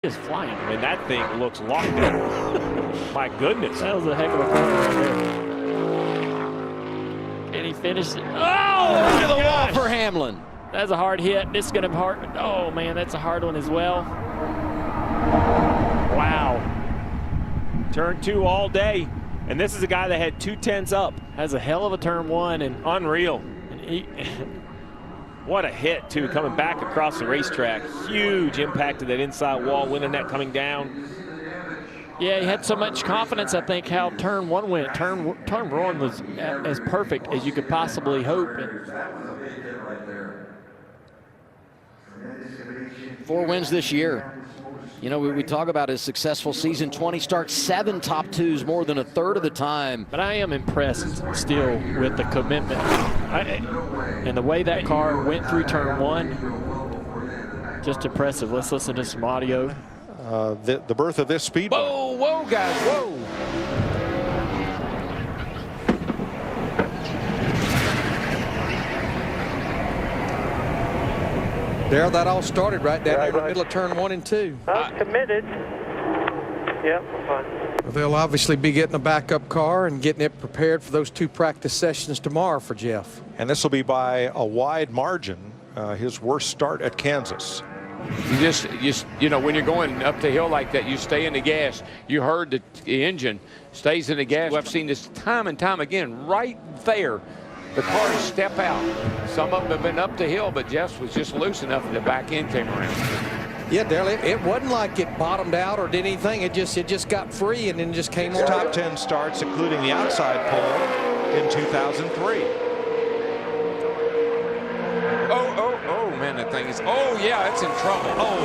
Is flying. I mean, that thing looks locked in. My goodness. That was a heck of a play right there. Can he finish it? Oh, into the wall for Hamlin. That's a hard hit. This is going to be hard. Oh, man, that's a hard one as well. Wow. Turn 2 all day. And this is a guy that had 2/10 up. Has a hell of a turn 1. And unreal. And what a hit, too, coming back across the racetrack. Huge impact to that inside wall, winning that coming down. Yeah, he had so much confidence, I think, how turn 1 went. Turn 1 was as perfect as you could possibly hope. And 4 wins this year. You know, we talk about his successful season. 20 starts, 7 top 2s, more than a third of the time. But I am impressed still with the commitment. And the way that car went through turn 1, just impressive. Let's listen to some audio. The birth of this speed. Whoa, whoa, guys, whoa. There, that all started right down in the middle of turn 1 and 2. I'm committed. Yep, fine. They'll obviously be getting a backup car and getting it prepared for those 2 practice sessions tomorrow for Jeff. And this will be by a wide margin, his worst start at Kansas. You know, when you're going up the hill like that, you stay in the gas. You heard the engine stays in the gas. I've seen this time and time again. Right there, the cars step out. Some of them have been up the hill, but Jeff's was just loose enough and the back end came around. Yeah, Daryl, it wasn't like it bottomed out or did anything. It just got free and then just came on. Top 10 starts, including the outside pole in 2003. Oh, man, that thing is, oh, yeah, it's in trouble. Oh.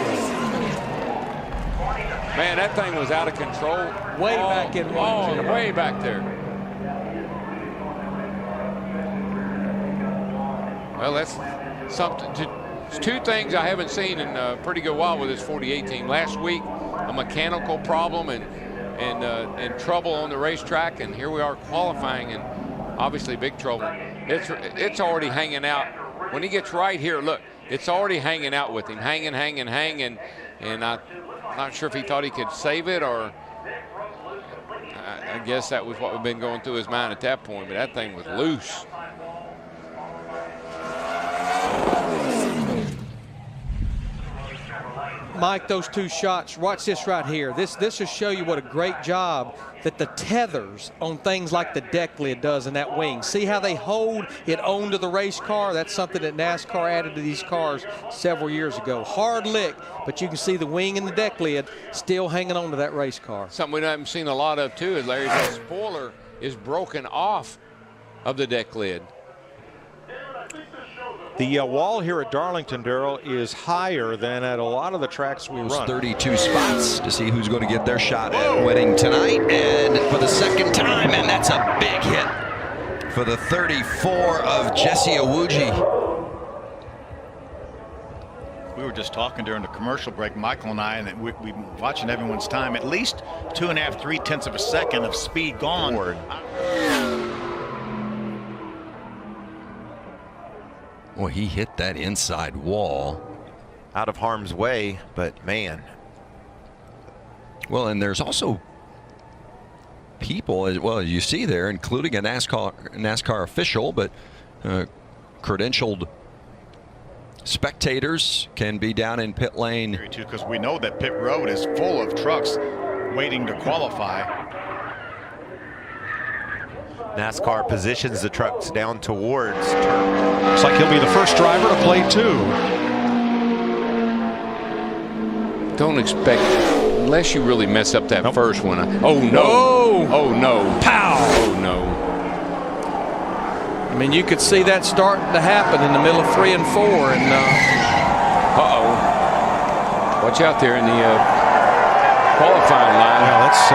Man, that thing was out of control. Way back in one. Oh, way back there. Well, that's something. It's 2 things I haven't seen in a pretty good while with this 48 team. Last week, a mechanical problem and trouble on the racetrack, and here we are qualifying, and obviously big trouble. It's already hanging out. When he gets right here, look, it's already hanging out with him, hanging, and I'm not sure if he thought he could save it, or I guess that was what we've been going through his mind at that point, but that thing was loose. Mike, those 2 shots, watch this right here. This will show you what a great job that the tethers on things like the deck lid does in that wing. See how they hold it onto the race car? That's something that NASCAR added to these cars several years ago. Hard lick, but you can see the wing and the deck lid still hanging onto that race car. Something we haven't seen a lot of too is Larry, that spoiler is broken off of the deck lid. The wall here at Darlington, Darrell, is higher than at a lot of the tracks we run. 32 spots to see who's going to get their shot at winning tonight, and for the 2nd time, and that's a big hit for the 34 of Jesse Awuji. We were just talking during the commercial break, Michael and I, and we've been watching everyone's time. At least 2.5, 3/10 of a second of speed gone. Well, he hit that inside wall. Out of harm's way, but man. Well, and there's also people, as well as you see there, including a NASCAR official, but credentialed spectators can be down in pit lane. Because we know that pit road is full of trucks waiting to qualify. NASCAR positions the trucks down towards turn. Looks like he'll be the first driver to play 2. Don't expect, unless you really mess up that first one. Oh, no. Whoa. Oh, no. Pow. Oh, no. I mean, you could see that starting to happen in the middle of 3 and 4. And uh-oh. Watch out there in the qualifying line. Yeah, that's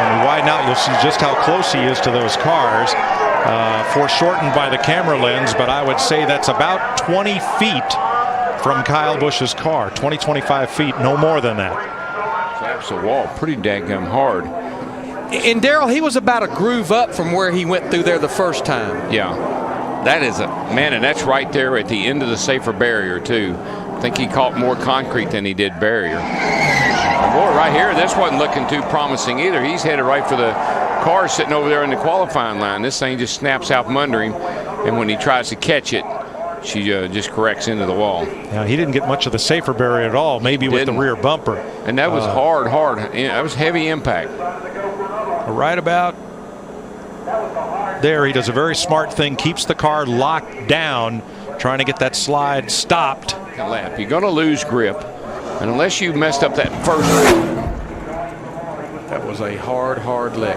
when we widen out, you'll see just how close he is to those cars. Foreshortened by the camera lens, but I would say that's about 20 feet from Kyle Busch's car. 20-25 feet, no more than that. Slaps the wall pretty daggum hard. And Daryl, he was about a groove up from where he went through there the first time. Yeah, that is a man, and that's right there at the end of the safer barrier too. I think he caught more concrete than he did barrier. And boy, right here, this wasn't looking too promising either. He's headed right for the car sitting over there in the qualifying line. This thing just snaps out from under him, and when he tries to catch it, she just corrects into the wall. Now, he didn't get much of the safer barrier at all, maybe with the rear bumper. And that was hard. That was heavy impact. Right about there, he does a very smart thing, keeps the car locked down, trying to get that slide stopped. Lap. You're going to lose grip, and unless you messed up that first that was a hard leg.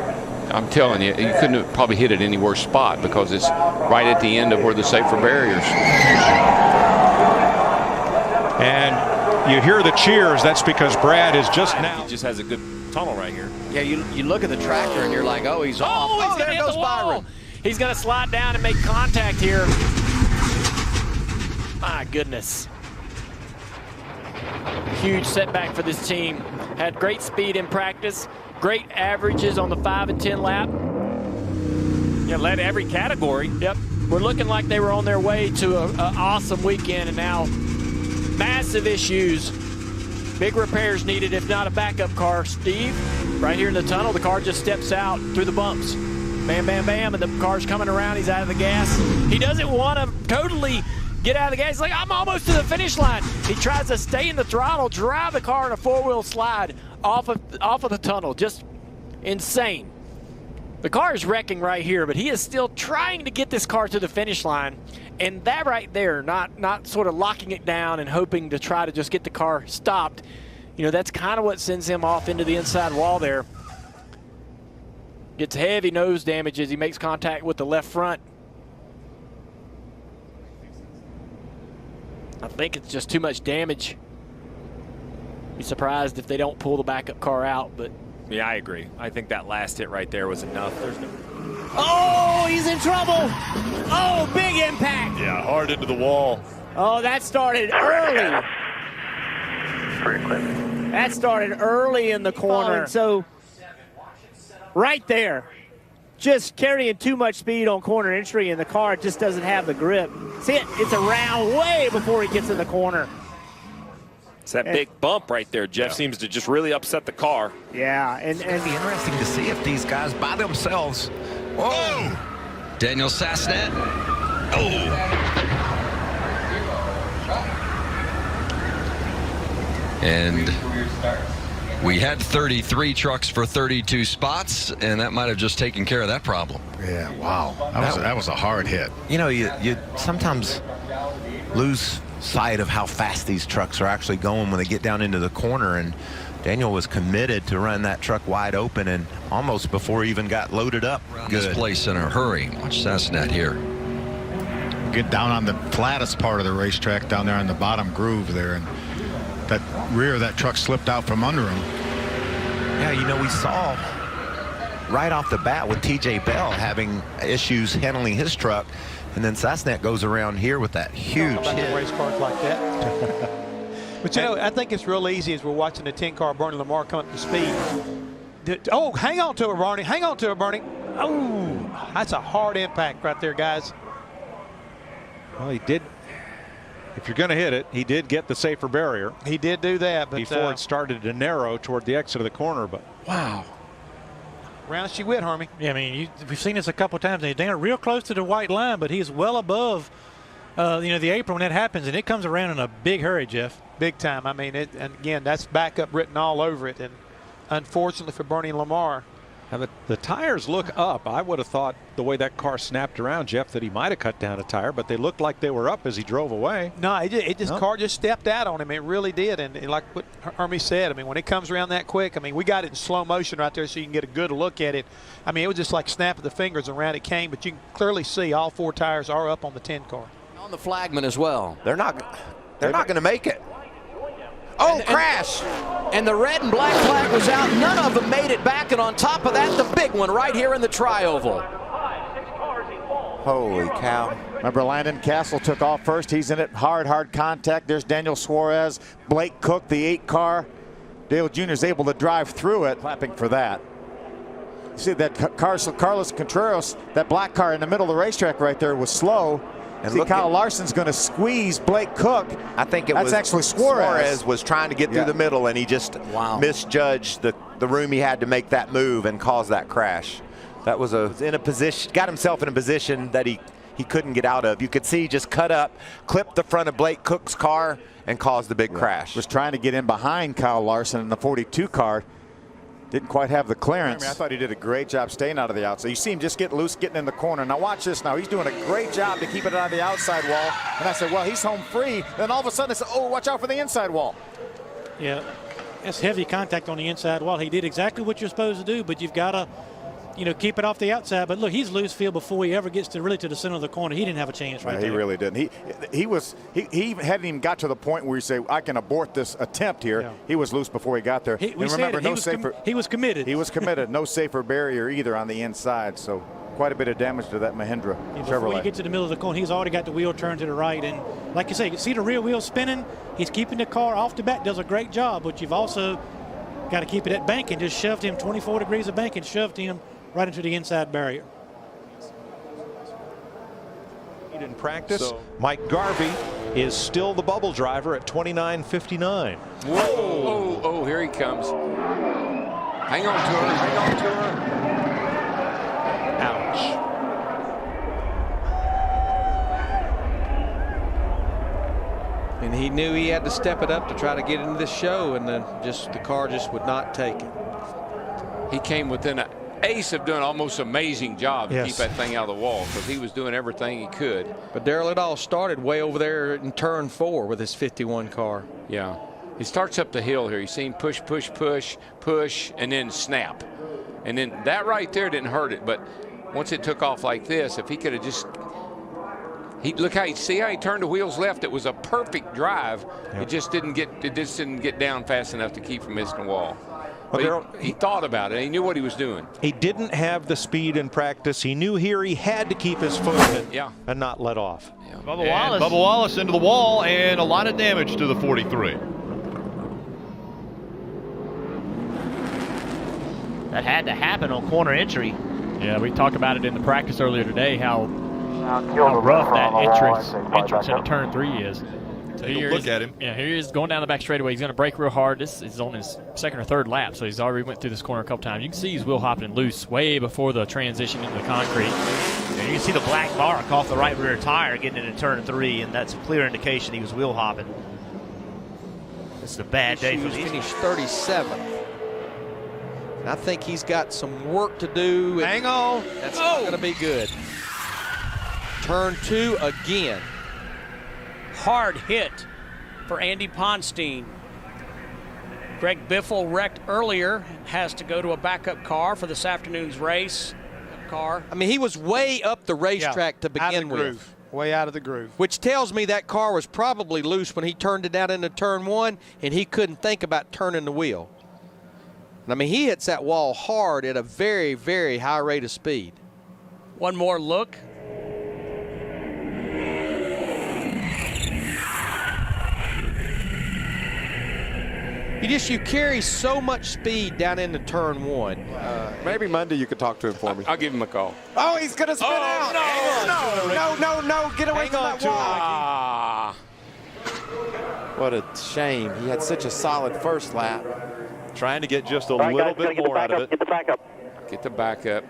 I'm telling you, you couldn't have probably hit it any worse spot because it's right at the end of where the safer barriers. And you hear the cheers. That's because Brad is just now. He just has a good tunnel right here. Yeah, you look at the tractor and you're like, oh, he's off. Oh, there goes Byron. He's going to slide down and make contact here. My goodness. Huge setback for this team. Had great speed in practice. Great averages on the 5 and 10 lap. Yeah, led every category. Yep. We're looking like they were on their way to an awesome weekend, and now massive issues. Big repairs needed, if not a backup car. Steve, right here in the tunnel, the car just steps out through the bumps. Bam, bam, bam, and the car's coming around. He's out of the gas. He doesn't want to totally get out of the gas. He's like, I'm almost to the finish line. He tries to stay in the throttle, drive the car in a four-wheel slide off of the tunnel. Just insane. The car is wrecking right here, but he is still trying to get this car to the finish line. And that right there, not sort of locking it down and hoping to try to just get the car stopped, you know, that's kind of what sends him off into the inside wall there. Gets heavy nose damage as he makes contact with the left front. I think it's just too much damage. Be surprised if they don't pull the backup car out, but. Yeah, I agree. I think that last hit right there was enough. There's no. Oh, he's in trouble. Oh, big impact. Yeah, hard into the wall. Oh, that started early. That started early in the corner. So, right there, just carrying too much speed on corner entry, and the car just doesn't have the grip. See it? It's around way before he gets in the corner. It's that big bump right there. Jeff seems to just really upset the car. Yeah, and it'd be interesting to see if these guys by themselves. Whoa! Daniel Sassnet. Oh! And we had 33 trucks for 32 spots, and that might have just taken care of that problem. Yeah, wow. That was a hard hit. You know, you sometimes lose sight of how fast these trucks are actually going when they get down into the corner, and Daniel was committed to run that truck wide open and almost before he even got loaded up. This place in a hurry. Watch Sassnet here. Get down on the flattest part of the racetrack down there in the bottom groove there, and that rear of that truck slipped out from under him. Yeah, you know, we saw right off the bat with TJ Bell having issues handling his truck, and then Sassnet goes around here with that huge hit. Race cars like that. But, you know, I think it's real easy as we're watching the 10-car Bernie Lamar come up to speed. Oh, hang on to it, Bernie. Hang on to it, Bernie. Oh, that's a hard impact right there, guys. Well, he did. If you're going to hit it, he did get the safer barrier. He did do that, but before it started to narrow toward the exit of the corner. But wow. Round she went, Harmy. Yeah, I mean, we've seen this a couple of times. He's down real close to the white line, but he's well above, you know, the apron when that happens, and it comes around in a big hurry, Jeff. Big time. I mean, and again, that's backup written all over it, and unfortunately for Bernie Lamar. The tires look up. I would have thought the way that car snapped around, Jeff, that he might have cut down a tire, but they looked like they were up as he drove away. No, car just stepped out on him. It really did. And like what Hermie said, I mean, when it comes around that quick, I mean, we got it in slow motion right there so you can get a good look at it. I mean, it was just like snap of the fingers around it came, but you can clearly see all four tires are up on the 10 car. On the flagman as well. They're not going to make it. Oh, crash! And the red and black flag was out. None of them made it back, and on top of that, the big one right here in the tri-oval. Holy cow. Remember, Landon Castle took off first. He's in it. Hard contact. There's Daniel Suarez. Blake Cook, the 8 car. Dale Jr. is able to drive through it. Clapping for that. You see that Carlos Contreras, that black car in the middle of the racetrack right there, was slow. And see, Kyle Larson's going to squeeze Blake Cook. I think That's actually Suarez was trying to get through the middle, and he just misjudged the room he had to make that move and cause that crash. That was in a position, got himself in a position that he couldn't get out of. You could see he just cut up, clipped the front of Blake Cook's car, and caused the big crash. Was trying to get in behind Kyle Larson in the 42 car. Didn't quite have the clearance. I thought he did a great job staying out of the outside. You see him just get loose, getting in the corner. Now watch this now. He's doing a great job to keep it on the outside wall. And I said, well, he's home free. Then all of a sudden I said, oh, watch out for the inside wall. Yeah, it's heavy contact on the inside wall. He did exactly what you're supposed to do, but you've got to, keep it off the outside. But look, he's loose field before he ever gets to the center of the corner. He didn't have a chance right there. He really didn't. He hadn't even got to the point where you say, I can abort this attempt here. Yeah. He was loose before he got there. He was committed. He was committed. No safer barrier either on the inside. So quite a bit of damage to that Mahindra Chevrolet. Before you get to the middle of the corner, he's already got the wheel turned to the right. And like you say, you see the rear wheel spinning. He's keeping the car off the back. Does a great job. But you've also got to keep it at bank and just shoved him 24 degrees of bank and shoved him right into the inside barrier. In practice, Mike Garvey is still the bubble driver at 29.59. Whoa! Oh, here he comes. Hang on to her. Hang on to her. Ouch. And he knew he had to step it up to try to get into this show, and then the car just would not take it. He came within an ace of doing an almost amazing job to keep that thing out of the wall, because he was doing everything he could. But Darrell, it all started way over there in turn 4 with his 51 car. Yeah. He starts up the hill here. He's seen push, push, push, push, and then snap. And then that right there didn't hurt it. But once it took off like this, if he could have just, look how see how he turned the wheels left. It was a perfect drive. Yep. It just didn't get down fast enough to keep from missing the wall. But he thought about it. He knew what he was doing. He didn't have the speed in practice. He knew here he had to keep his foot in and not let off. Yeah. Bubba Wallace into the wall, and a lot of damage to the 43. That had to happen on corner entry. Yeah, we talked about it in the practice earlier today, how rough that entrance into turn 3 is. Take a look at him. Yeah, here he is going down the back straightaway. He's going to brake real hard. This is on his second or third lap, so he's already went through this corner a couple times. You can see he's wheel hopping loose way before the transition into the concrete. And you can see the black mark off the right rear tire getting into turn 3, and that's a clear indication he was wheel hopping. This is a bad day for these. Finished 37th. And I think he's got some work to do. Hang on. That's not going to be good. Turn 2 again. Hard hit for Andy Ponstein. Greg Biffle wrecked earlier, has to go to a backup car for this afternoon's race. I mean, he was way up the racetrack to begin with. Way out of the groove. Which tells me that car was probably loose when he turned it out into turn 1, and he couldn't think about turning the wheel. I mean, he hits that wall hard at a very, very high rate of speed. One more look. You carry so much speed down into turn 1. Maybe Monday you could talk to him for me. I'll give him a call. Oh, he's going to spin out. No. Get away from that wall. What a shame. He had such a solid first lap. Trying to get just a little bit more out of it. Get the backup. Get the backup.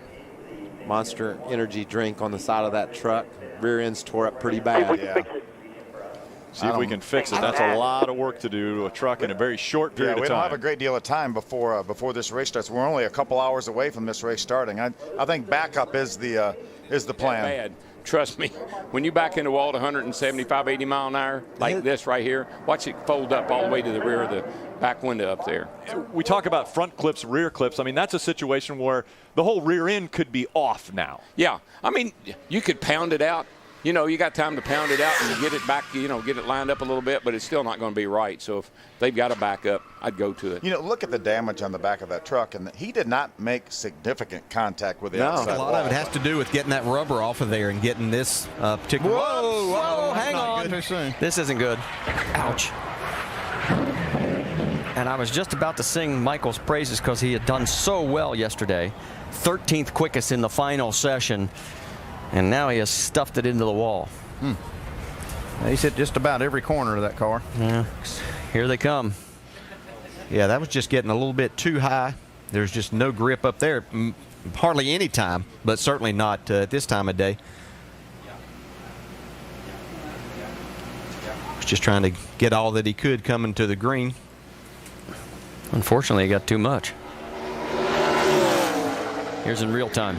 Monster Energy drink on the side of that truck. Rear end's tore up pretty bad. See if we can fix it. That's a lot of work to do to a truck in a very short period of time. We don't have a great deal of time before this race starts. We're only a couple hours away from this race starting. I think backup is the plan. Bad. Trust me, when you back into the wall at 175, 80 mile an hour, like this right here, watch it fold up all the way to the rear of the back window up there. We talk about front clips, rear clips. I mean, that's a situation where the whole rear end could be off now. Yeah. I mean, you could pound it out. You know, you got time to pound it out and get it back, get it lined up a little bit, but it's still not going to be right. So if they've got to back up, I'd go to it. Look at the damage on the back of that truck, and he did not make significant contact with the outside wall. A lot of it has to do with getting that rubber off of there and getting this particular. Whoa, hang on. This isn't good. Ouch. And I was just about to sing Michael's praises because he had done so well yesterday. 13th quickest in the final session. And now he has stuffed it into the wall. He's hit just about every corner of that car. Yeah, here they come. Yeah, that was just getting a little bit too high. There's just no grip up there, hardly any time, but certainly not at this time of day. Was just trying to get all that he could coming to the green. Unfortunately, he got too much. Here's in real time.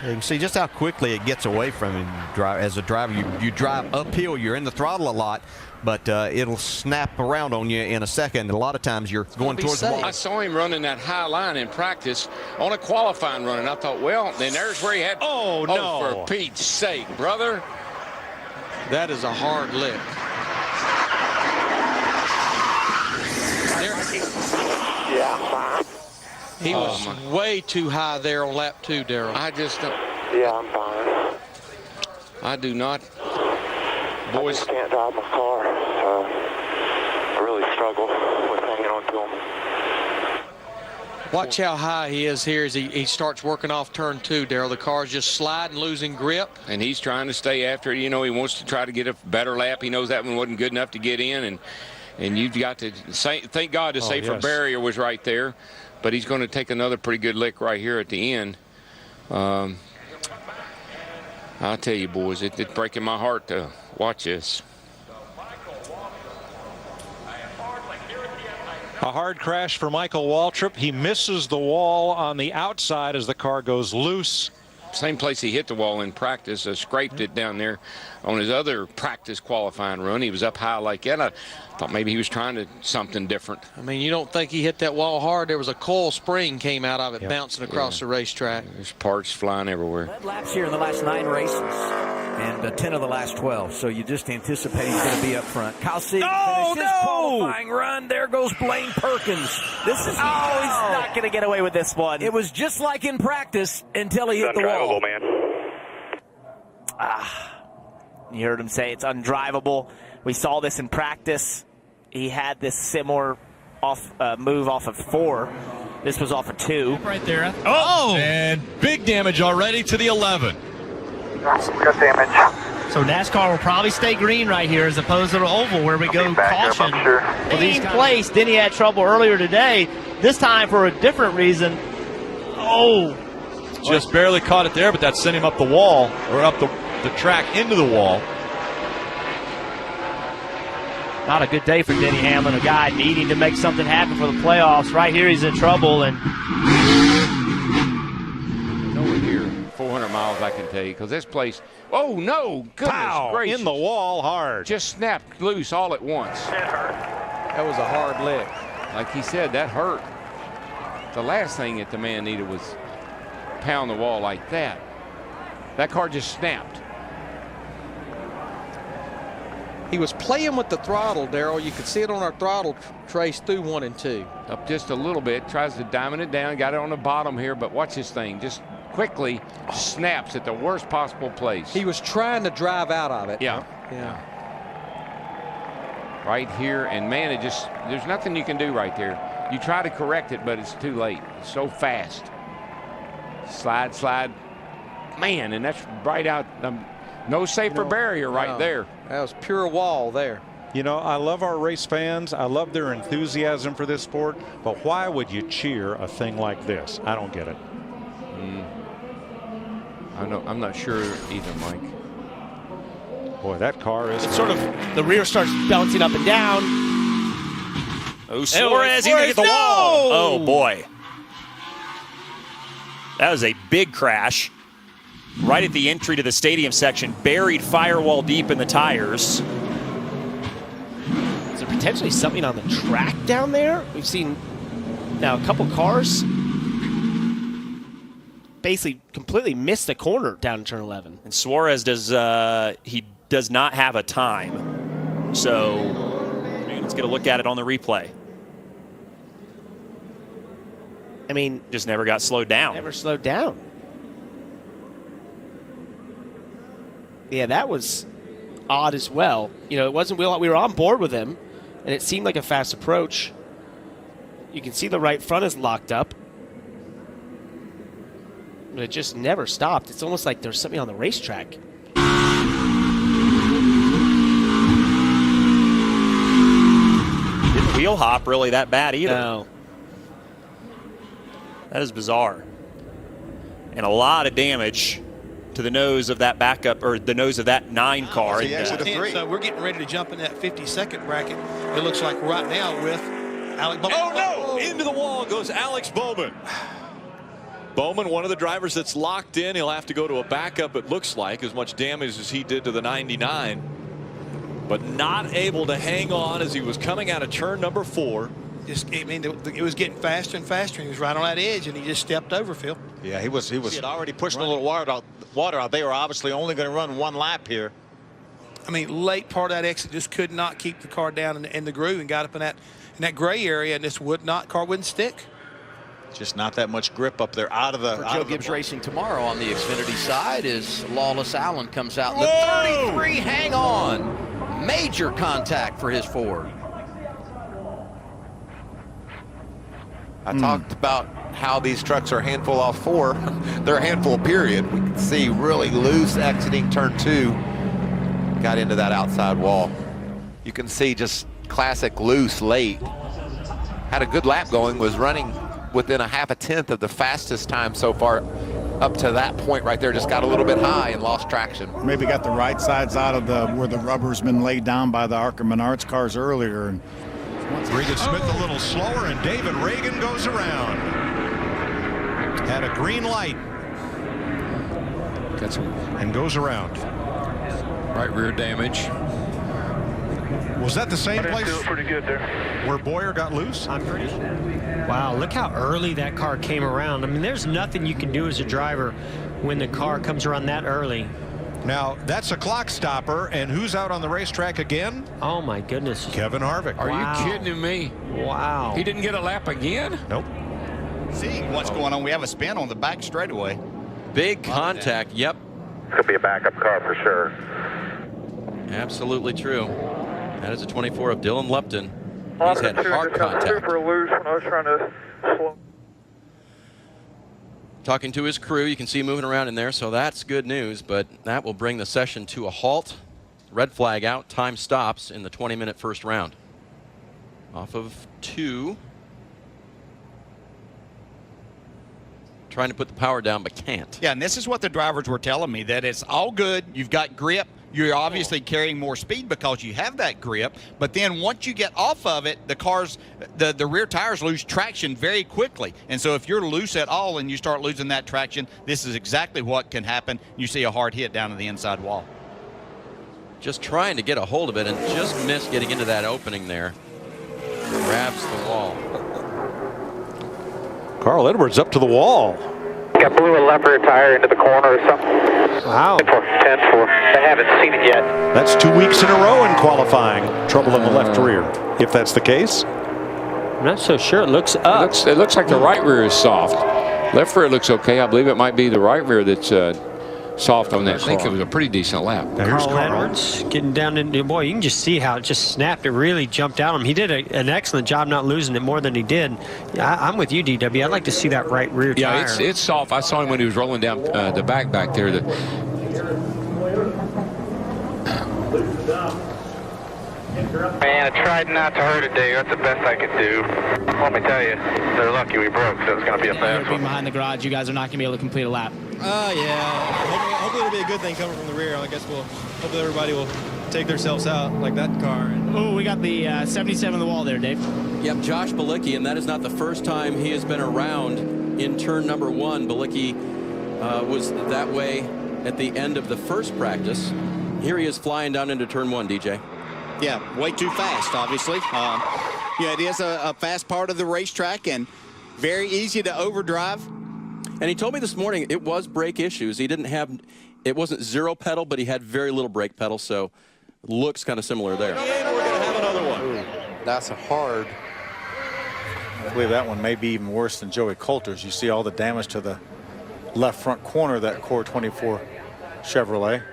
You can see just how quickly it gets away from him. As a driver, you drive uphill, you're in the throttle a lot, but it'll snap around on you in a second. A lot of times you're going towards the wall. I saw him running that high line in practice on a qualifying run, and I thought, well, then there's where he had. Oh, no. For Pete's sake, brother. That is a hard lick. He was way too high there on lap 2, Darrell. I just don't. Yeah, I'm fine. I do not. Boys, I just can't drive my car, so I really struggle with hanging on to him. Watch how high he is here as he starts working off turn 2, Darrell. The car's just sliding, losing grip. and he's trying to stay after it. You know, he wants to try to get a better lap. He knows that one wasn't good enough to get in, and you've got to say, thank God the safer barrier was right there. But he's going to take another pretty good lick right here at the end. I'll tell you, boys, it's breaking my heart to watch this. A hard crash for Michael Waltrip. He misses the wall on the outside as the car goes loose. Same place he hit the wall in practice, scraped it down there on his other practice qualifying run. He was up high like that. I thought maybe he was trying to something different. I mean, you don't think he hit that wall hard. There was a coil spring came out of it, bouncing across the racetrack. There's parts flying everywhere. Led laps here in the last 9 races and 10 of the last 12. So you just anticipate he's going to be up front. Kyle Sieg finished his qualifying run. There goes Blaine Perkins. This is he's not going to get away with this one. It was just like in practice until he hit the wall. Man. You heard him say it's undrivable. We saw this in practice. He had this similar move off of 4. This was off of 2. Right there. Oh! And big damage already to the 11. Good damage. So NASCAR will probably stay green right here as opposed to the oval where we go caution. Well, these placed. Then he had trouble earlier today. This time for a different reason. Oh! Just barely caught it there, but that sent him up the wall, or up the track into the wall. Not a good day for Denny Hamlin, a guy needing to make something happen for the playoffs. Right here, he's in trouble. And over here, 400 miles, I can tell you, because this place, oh no, goodness gracious. In the wall hard. Just snapped loose all at once. That was a hard lick. Like he said, that hurt. The last thing that the man needed was pound the wall like that. That car just snapped. He was playing with the throttle, Darrell. You could see it on our throttle trace through 1 and 2. Up just a little bit, tries to diamond it down, got it on the bottom here, but watch this thing. Just quickly snaps at the worst possible place. He was trying to drive out of it. Yeah. Yeah. Right here, and man, it just, there's nothing you can do right there. You try to correct it, but it's too late. It's so fast. Slide, slide. Man, and that's right out. No safer barrier right there. That was pure wall there. You know, I love our race fans. I love their enthusiasm for this sport. But why would you cheer a thing like this? I don't get it. I'm not sure either, Mike. Boy, that car is. it's sort of the rear starts bouncing up and down. Oh, Suarez, he's going to get the wall. Oh, boy. That was a big crash. Right at the entry to the stadium section, buried firewall deep in the tires. Is there potentially something on the track down there? We've seen now a couple cars basically completely miss the corner down in turn 11. And Suarez does not have a time. So let's get a look at it on the replay. I mean, just never got slowed down. Never slowed down. Yeah, that was odd as well. You know, it wasn't, we were on board with him, and it seemed like a fast approach. You can see the right front is locked up. But it just never stopped. It's almost like there's something on the racetrack. wheel hop really that bad either. No. That is bizarre. And a lot of damage to the nose of that backup, or the nose of that 9 car. So we're getting ready to jump in that 52nd bracket. It looks like right now with Alex Bowman. Oh, no! Into the wall goes Alex Bowman. Bowman, one of the drivers that's locked in. He'll have to go to a backup, it looks like, as much damage as he did to the 99. But not able to hang on as he was coming out of turn number 4. I mean, it was getting faster and faster. He was right on that edge, and he just stepped over, Phil. Yeah, he was already pushing a little water out. They were obviously only going to run one lap here. I mean, late part of that exit just could not keep the car down in the groove and got up in that gray area, and this car wouldn't stick. Just not that much grip up there out of the. For Joe Gibbs Racing tomorrow on the Xfinity side is Lawless Allen comes out in the 33. Hang on. Major contact for his Ford. I talked about how these trucks are a handful off 4. They're a handful, period. We can see really loose exiting turn 2. Got into that outside wall. You can see just classic loose late. Had a good lap going, was running within a half a tenth of the fastest time so far up to that point right there. Just got a little bit high and lost traction. Maybe got the right sides out of where the rubber's been laid down by the Arca Menards cars earlier. And Regan Smith a little slower, and David Reagan goes around. Had a green light. And goes around. Right rear damage. Was that the same place pretty good there. where Boyer got loose? I'm pretty sure. Wow, look how early that car came around. I mean, there's nothing you can do as a driver when the car comes around that early. Now, that's a clock stopper, and who's out on the racetrack again? Oh, my goodness. Kevin Harvick. Are you kidding me? Wow. He didn't get a lap again? Nope. Seeing what's going on, we have a spin on the back straightaway. Big contact, yep. Could be a backup car for sure. Absolutely true. That is a 24 of Dylan Lupton. He's had hard contact. Super loose when I was trying to slow. Talking to his crew, you can see moving around in there, so that's good news, but that will bring the session to a halt. Red flag out, time stops in the 20-minute first round. Off of 2. Trying to put the power down, but can't. Yeah, and this is what the drivers were telling me, that it's all good. You've got grip. You're obviously carrying more speed because you have that grip. But then once you get off of it, the rear tires lose traction very quickly. And so if you're loose at all and you start losing that traction, this is exactly what can happen. You see a hard hit down to the inside wall. Just trying to get a hold of it and just missed getting into that opening there. Grabs the wall. Carl Edwards up to the wall. Got blew a left rear tire into the corner or something. Wow. 10-4. I haven't seen it yet. That's 2 weeks in a row in qualifying. Trouble in the left rear. If that's the case. I'm not so sure. It looks up. It looks like the right rear is soft. Left rear looks okay. I believe it might be the right rear that's soft on that. I think it was a pretty decent lap. Carl Edwards getting down into, boy, you can just see how it just snapped. It really jumped out on him. He did an excellent job not losing it more than he did. I'm with you, DW. I'd like to see that right rear tire. Yeah, it's soft. I saw him when he was rolling down the back there. Man, I tried not to hurt it, Dave. That's the best I could do. Let me tell you, they're lucky we broke, so it's going to be a fast one. Behind the garage, you guys are not going to be able to complete a lap. Yeah. Hopefully it'll be a good thing coming from the rear. I guess hopefully everybody will take themselves out like that car. Oh, we got the 77 on the wall there, Dave. Yep, Josh Bilicki, and that is not the first time he has been around in turn number 1. Bilicki was that way at the end of the first practice. Here he is flying down into turn 1, DJ. Yeah, way too fast, obviously. Yeah, it is a fast part of the racetrack and very easy to overdrive. And he told me this morning it was brake issues. He didn't have, it wasn't zero pedal, but he had very little brake pedal, so looks kind of similar there. And we're going to have another one. That's a hard. I believe that one may be even worse than Joey Coulter's. You see all the damage to the left front corner of that Core 24 Chevrolet.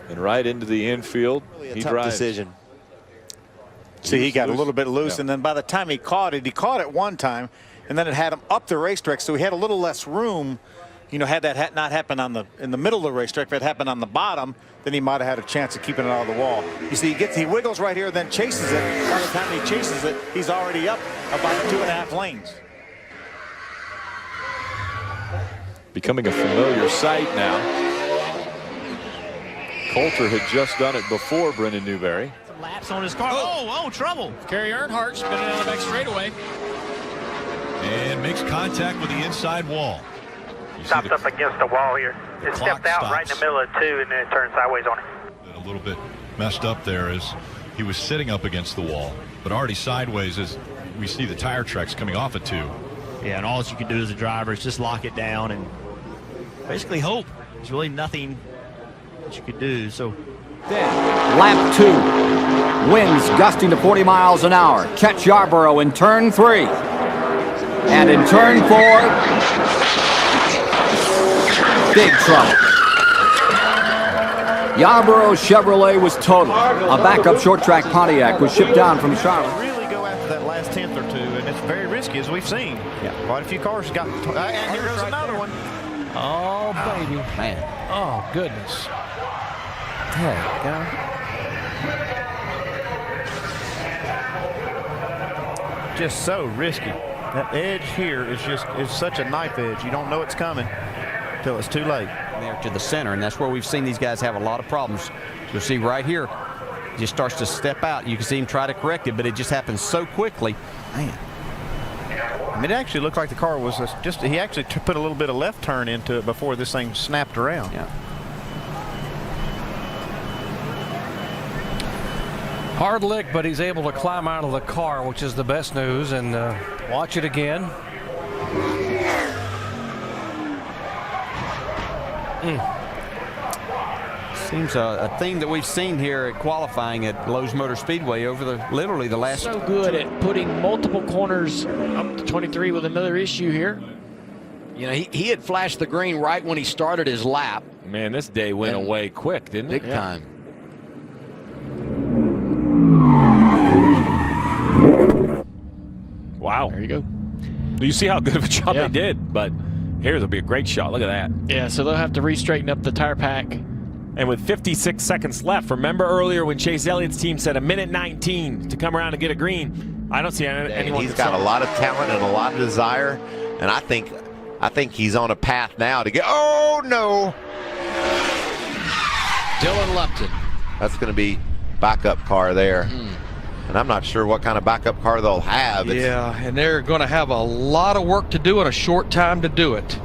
And right into the infield. Really a he tough drives. decision. See, he got a little bit loose, and then by the time he caught it one time, and then it had him up the racetrack, so he had a little less room, you know, had that not happened in the middle of the racetrack, if it happened on the bottom, then he might have had a chance of keeping it out of the wall. You see, he wiggles right here, then chases it. By the time he chases it, he's already up about 2.5 lanes. Becoming a familiar sight now. Coulter had just done it before Brendan Newberry. Laps on his car. Oh, trouble. Kerry Earnhardt spinning down the back straightaway. And makes contact with the inside wall. Stops up against the wall here. It stepped out right in the middle of 2 and then it turned sideways on it. A little bit messed up there as he was sitting up against the wall, but already sideways as we see the tire tracks coming off at 2. Yeah, and all you can do as a driver is just lock it down and basically hope. There's really nothing that you could do. So Lap 2. Winds gusting to 40 miles an hour. Catch Yarborough in turn 3. And in turn 4, big trouble. Yarborough Chevrolet was totaled. A backup short track Pontiac was shipped down from Charlotte. Really go after that last tenth or 2, and it's very risky, as we've seen. Yeah. Quite a few cars got. And here goes another one. Oh, baby. Man. Oh, goodness. Just so risky. That edge here is such a knife edge. You don't know it's coming until it's too late. There to the center, and that's where we've seen these guys have a lot of problems. You'll see right here, just starts to step out. You can see him try to correct it, but it just happens so quickly. Man. I mean, it actually looked like the car was he actually put a little bit of left turn into it before this thing snapped around. Yeah. Hard lick, but he's able to climb out of the car, which is the best news. And watch it again. Seems a theme that we've seen here at qualifying at Lowe's Motor Speedway over literally the last. So good at putting multiple corners up to 23 with another issue here. You know, he had flashed the green right when he started his lap. Man, this day went away quick, didn't it? Big time. Wow. There you go. You see how good of a job they did, but here's will be a great shot. Look at that. Yeah, so they'll have to re-straighten up the tire pack. And with 56 seconds left, remember earlier when Chase Elliott's team said 1:19 to come around and get a green? I don't see anyone. He's got a lot of talent and a lot of desire, and I think he's on a path now to get. Oh no! Dylan Lupton. That's going to be backup car there. And I'm not sure what kind of backup car they'll have. Yeah, and they're going to have a lot of work to do in a short time to do it.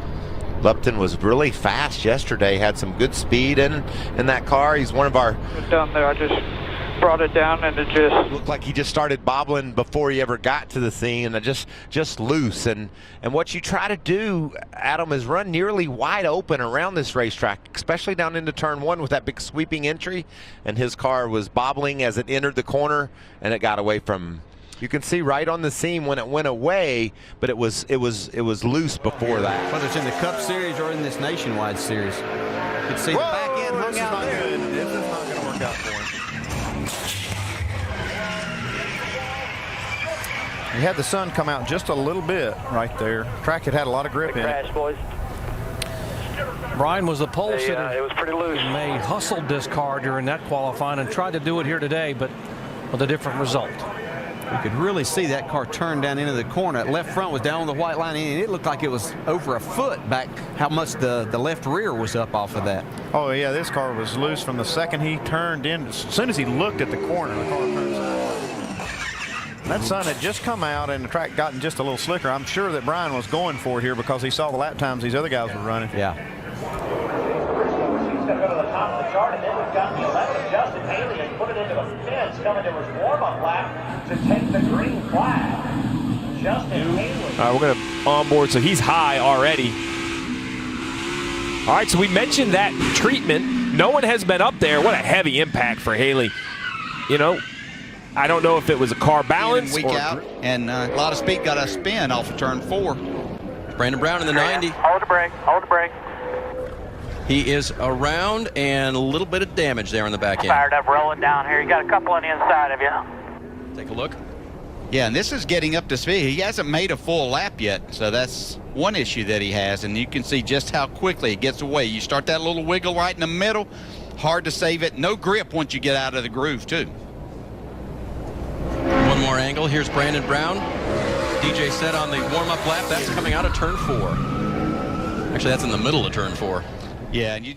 Lupton was really fast yesterday, had some good speed in that car. He's one of our... Down there, I just brought it down and it just... Looked like he just started bobbling before he ever got to the scene, and just loose. And what you try to do, Adam, is run nearly wide open around this racetrack, especially down into turn 1 with that big sweeping entry. And his car was bobbling as it entered the corner, and it got away from... You can see right on the seam when it went away, but it was loose before that. Whether it's in the Cup Series or in this Nationwide Series, you can see the back end hung out there. This is not going to work out for him. He had the sun come out just a little bit right there. Track had a lot of grip in it. boys. Brian was the pole sitter. It was pretty loose. And they hustled this car during that qualifying and tried to do it here today, but with a different result. You could really see that car turn down into the corner. That left front was down on the white line, and it looked like it was over a foot back, how much the left rear was up off of that. Oh, yeah, this car was loose from the second he turned in. As soon as he looked at the corner, the car turned sideways. That sun had just come out, and the track gotten just a little slicker. I'm sure that Brian was going for it here because he saw the lap times these other guys were running. Yeah. He's going to go to the top of the chart, and then we've got the 11 Justin Haley and put it into a fence coming to his warm-up lap to take the green flag. Justin Haley. All right, we're going to onboard, so he's high already. All right, so we mentioned that treatment. No one has been up there. What a heavy impact for Haley. You know, I don't know if it was a car balance. Week out, and a lot of speed got a spin off of turn 4. Brandon Brown in the 90. Hold the brake, hold the brake. He is around and a little bit of damage there on the back end. Fired up, rolling down here. You got a couple on the inside of you. Take a look. Yeah, and this is getting up to speed. He hasn't made a full lap yet, so that's one issue that he has, and you can see just how quickly it gets away. You start that little wiggle right in the middle, hard to save it. No grip once you get out of the groove, too. One more angle. Here's Brandon Brown. DJ said on the warm-up lap, that's coming out of turn 4. Actually, that's in the middle of turn 4. Yeah, and you